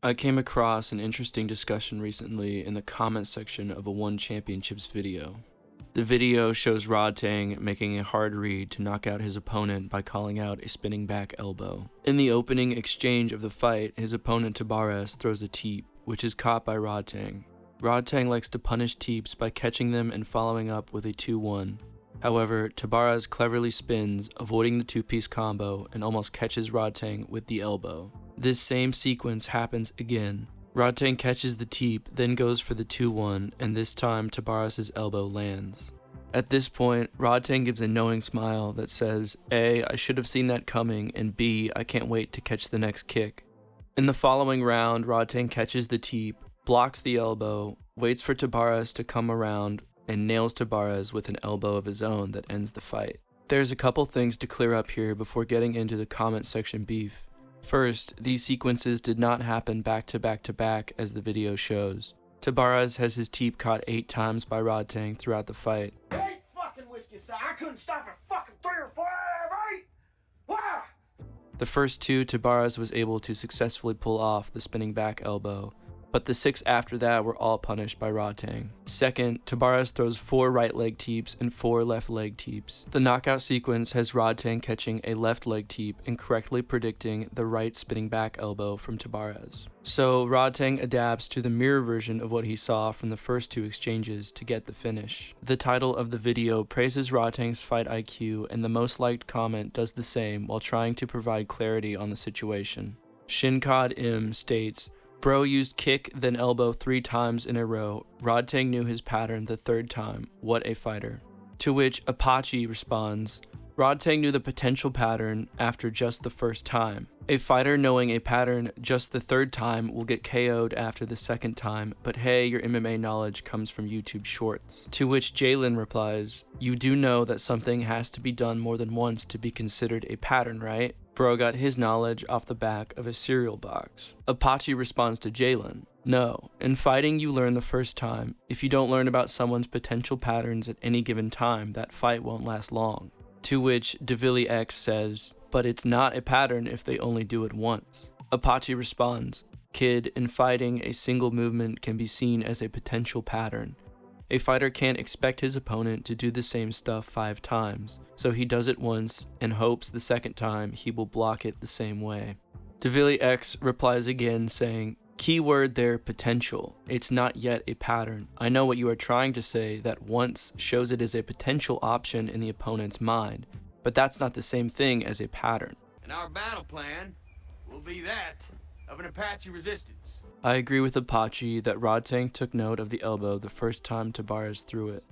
I came across an interesting discussion recently in the comments section of a One Championships video. The video shows Rodtang making a hard read to knock out his opponent by calling out a spinning back elbow. In the opening exchange of the fight, his opponent Tabares throws a teep, which is caught by Rodtang. Rodtang likes to punish teeps by catching them and following up with a 2-1. However, Tabares cleverly spins, avoiding the two-piece combo, and almost catches Rodtang with the elbow. This same sequence happens again. Rodtang catches the teep, then goes for the 2-1, and this time Tabares' elbow lands. At this point, Rodtang gives a knowing smile that says, A, I should have seen that coming, and B, I can't wait to catch the next kick. In the following round, Rodtang catches the teep, blocks the elbow, waits for Tabares to come around, and nails Tabares with an elbow of his own that ends the fight. There's a couple things to clear up here before getting into the comment section beef. First, these sequences did not happen back to back to back as the video shows. Tabares has his teep caught 8 times by Rodtang throughout the fight. 8 fucking whiskey, sir. I couldn't stop at fucking 3 or 4 out of 8. Why? The first 2, Tabares was able to successfully pull off the spinning back elbow, but the 6 after that were all punished by Rodtang. Second, Tabares throws 4 right leg teeps and 4 left leg teeps. The knockout sequence has Rodtang catching a left leg teep and correctly predicting the right spinning back elbow from Tabares. So Rodtang adapts to the mirror version of what he saw from the first 2 exchanges to get the finish. The title of the video praises Rodtang's fight IQ, and the most liked comment does the same while trying to provide clarity on the situation. Shinkod M states, Bro used kick, then elbow 3 times in a row. Rodtang knew his pattern the 3rd time. What a fighter. To which Apache responds, Rodtang knew the potential pattern after just the 1st time. A fighter knowing a pattern just the 3rd time will get KO'd after the 2nd time, but hey, your MMA knowledge comes from YouTube shorts. To which Jalen replies, you do know that something has to be done more than once to be considered a pattern, right? Bro got his knowledge off the back of a cereal box. Apache responds to Jalen, no, in fighting you learn the 1st time. If you don't learn about someone's potential patterns at any given time, that fight won't last long. To which Devili X says, but it's not a pattern if they only do it once. Apache responds, kid, in fighting, a single movement can be seen as a potential pattern. A fighter can't expect his opponent to do the same stuff 5 times, so he does it once and hopes the 2nd time he will block it the same way. Devili X replies again saying, keyword there, potential. It's not yet a pattern. I know what you are trying to say, that once shows it as a potential option in the opponent's mind, but that's not the same thing as a pattern. And our battle plan will be that of an Apache resistance. I agree with Apache that Rodtang took note of the elbow the 1st time Tabares threw it,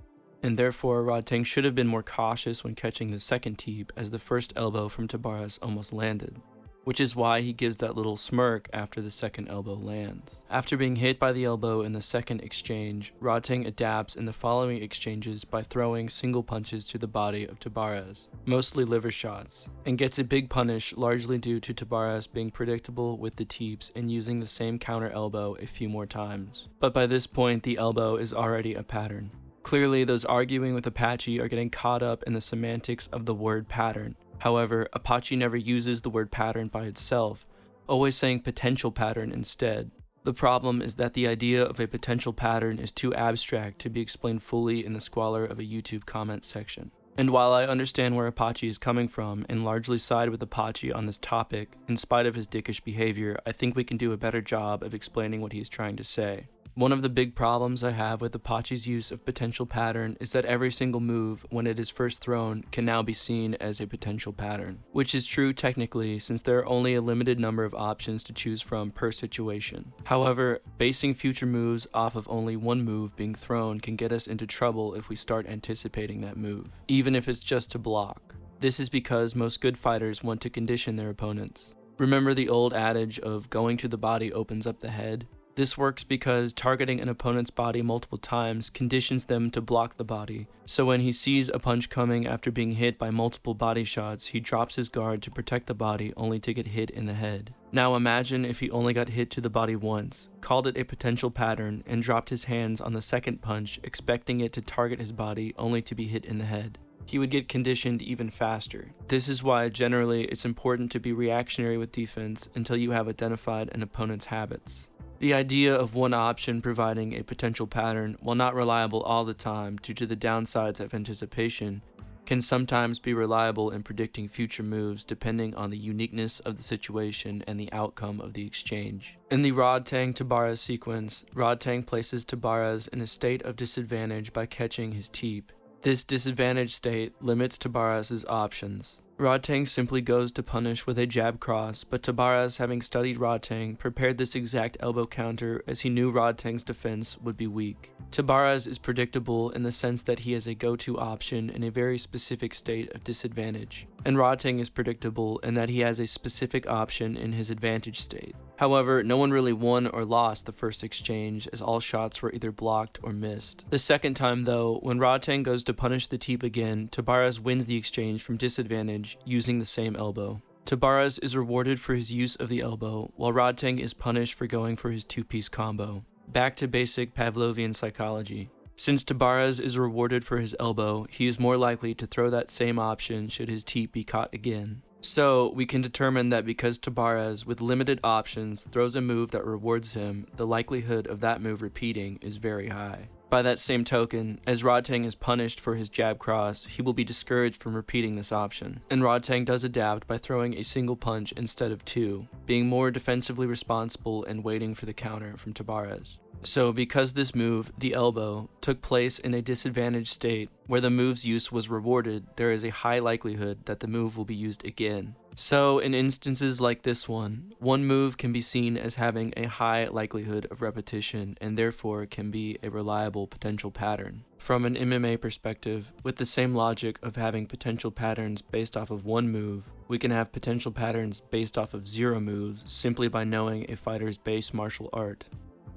and therefore Rodtang should have been more cautious when catching the 2nd teep, as the 1st elbow from Tabares almost landed, which is why he gives that little smirk after the 2nd elbow lands. After being hit by the elbow in the 2nd exchange, Rodtang adapts in the following exchanges by throwing single punches to the body of Tabares, mostly liver shots, and gets a big punish largely due to Tabares being predictable with the teeps and using the same counter elbow a few more times. But by this point, the elbow is already a pattern. Clearly, those arguing with Apache are getting caught up in the semantics of the word pattern. However, Apache never uses the word pattern by itself, always saying potential pattern instead. The problem is that the idea of a potential pattern is too abstract to be explained fully in the squalor of a YouTube comment section. And while I understand where Apache is coming from and largely side with Apache on this topic, in spite of his dickish behavior, I think we can do a better job of explaining what he is trying to say. One of the big problems I have with Apache's use of potential pattern is that every single move, when it is first thrown, can now be seen as a potential pattern. Which is true technically, since there are only a limited number of options to choose from per situation. However, basing future moves off of only one move being thrown can get us into trouble if we start anticipating that move, even if it's just to block. This is because most good fighters want to condition their opponents. Remember the old adage of going to the body opens up the head? This works because targeting an opponent's body multiple times conditions them to block the body, so when he sees a punch coming after being hit by multiple body shots, he drops his guard to protect the body only to get hit in the head. Now imagine if he only got hit to the body once, called it a potential pattern, and dropped his hands on the 2nd punch, expecting it to target his body only to be hit in the head. he would get conditioned even faster. This is why generally it's important to be reactionary with defense until you have identified an opponent's habits. The idea of one option providing a potential pattern, while not reliable all the time due to the downsides of anticipation, can sometimes be reliable in predicting future moves depending on the uniqueness of the situation and the outcome of the exchange. In the Rodtang-Tabárez sequence, Rodtang places Tabárez in a state of disadvantage by catching his teep. This disadvantaged state limits Tabárez's options. Rodtang simply goes to punish with a jab cross, but Tabárez, having studied Rodtang, prepared this exact elbow counter as he knew Rodtang's defense would be weak. Tabárez is predictable in the sense that he has a go-to option in a very specific state of disadvantage, and Rodtang is predictable in that he has a specific option in his advantage state. However, no one really won or lost the first exchange, as all shots were either blocked or missed. The second time, though, when Rodtang goes to punish the teep again, Tabárez wins the exchange from disadvantage using the same elbow. Tabárez is rewarded for his use of the elbow, while Rodtang is punished for going for his two-piece combo. Back to basic Pavlovian psychology. Since Tabárez is rewarded for his elbow, he is more likely to throw that same option should his teep be caught again. So, we can determine that because Tabárez, with limited options, throws a move that rewards him, the likelihood of that move repeating is very high. By that same token, as Rodtang is punished for his jab cross, he will be discouraged from repeating this option, and Rodtang does adapt by throwing a single punch instead of two, being more defensively responsible and waiting for the counter from Tabárez. So, because this move, the elbow, took place in a disadvantaged state where the move's use was rewarded, there is a high likelihood that the move will be used again. So, in instances like this one move can be seen as having a high likelihood of repetition and therefore can be a reliable potential pattern. From an MMA perspective, with the same logic of having potential patterns based off of one move, we can have potential patterns based off of 0 moves simply by knowing a fighter's base martial art.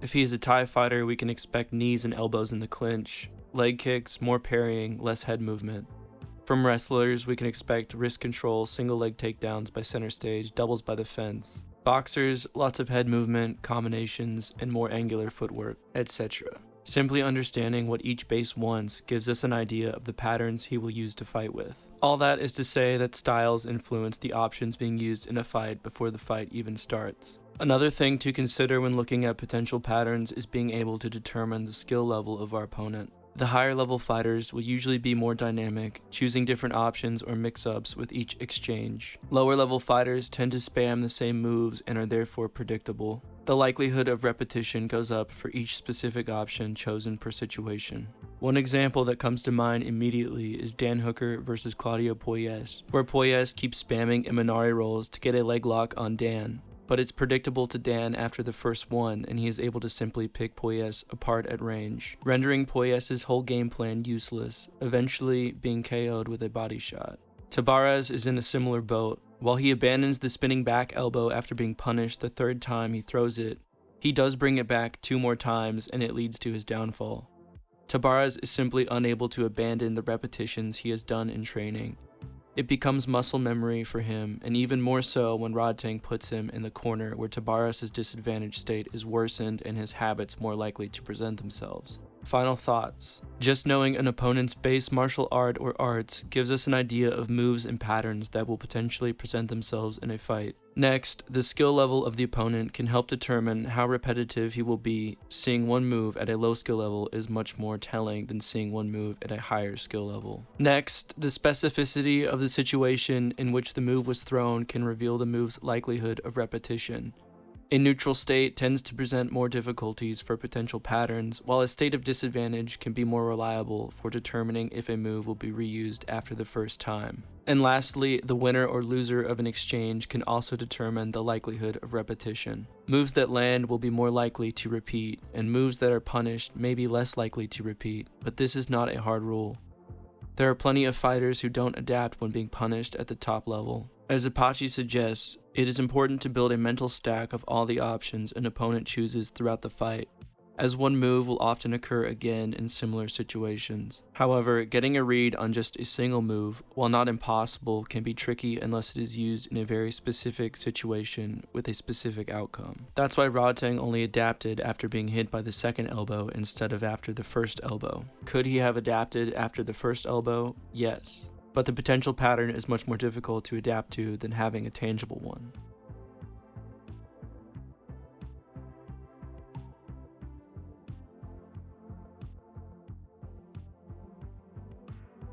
If he is a Thai fighter, we can expect knees and elbows in the clinch, leg kicks, more parrying, less head movement. From wrestlers, we can expect wrist control, single leg takedowns by center stage, doubles by the fence. Boxers, lots of head movement, combinations, and more angular footwork, etc. Simply understanding what each base wants gives us an idea of the patterns he will use to fight with. All that is to say that styles influence the options being used in a fight before the fight even starts. Another thing to consider when looking at potential patterns is being able to determine the skill level of our opponent. The higher level fighters will usually be more dynamic, choosing different options or mix-ups with each exchange. Lower level fighters tend to spam the same moves and are therefore predictable. The likelihood of repetition goes up for each specific option chosen per situation. One example that comes to mind immediately is Dan Hooker versus Claudio Puelles, where Puelles keeps spamming Imanari rolls to get a leg lock on Dan. But it's predictable to Dan after the first one, and he is able to simply pick Puelles apart at range, rendering Puelles' whole game plan useless, eventually being KO'd with a body shot. Tabárez is in a similar boat. While he abandons the spinning back elbow after being punished the third time he throws it, he does bring it back 2 more times and it leads to his downfall. Tabárez is simply unable to abandon the repetitions he has done in training. It becomes muscle memory for him, and even more so when Rodtang puts him in the corner where Tabárez's disadvantaged state is worsened and his habits more likely to present themselves. Final thoughts. Just knowing an opponent's base martial art or arts gives us an idea of moves and patterns that will potentially present themselves in a fight. Next, the skill level of the opponent can help determine how repetitive he will be. Seeing one move at a low skill level is much more telling than seeing one move at a higher skill level. Next, the specificity of the situation in which the move was thrown can reveal the move's likelihood of repetition. A neutral state tends to present more difficulties for potential patterns, while a state of disadvantage can be more reliable for determining if a move will be reused after the first time. And lastly, the winner or loser of an exchange can also determine the likelihood of repetition. Moves that land will be more likely to repeat, and moves that are punished may be less likely to repeat, but this is not a hard rule. There are plenty of fighters who don't adapt when being punished at the top level. As Apache suggests, it is important to build a mental stack of all the options an opponent chooses throughout the fight. as one move will often occur again in similar situations. However, getting a read on just a single move, while not impossible, can be tricky unless it is used in a very specific situation with a specific outcome. That's why Rodtang only adapted after being hit by the second elbow instead of after the first elbow. Could he have adapted after the first elbow? Yes. But the potential pattern is much more difficult to adapt to than having a tangible one.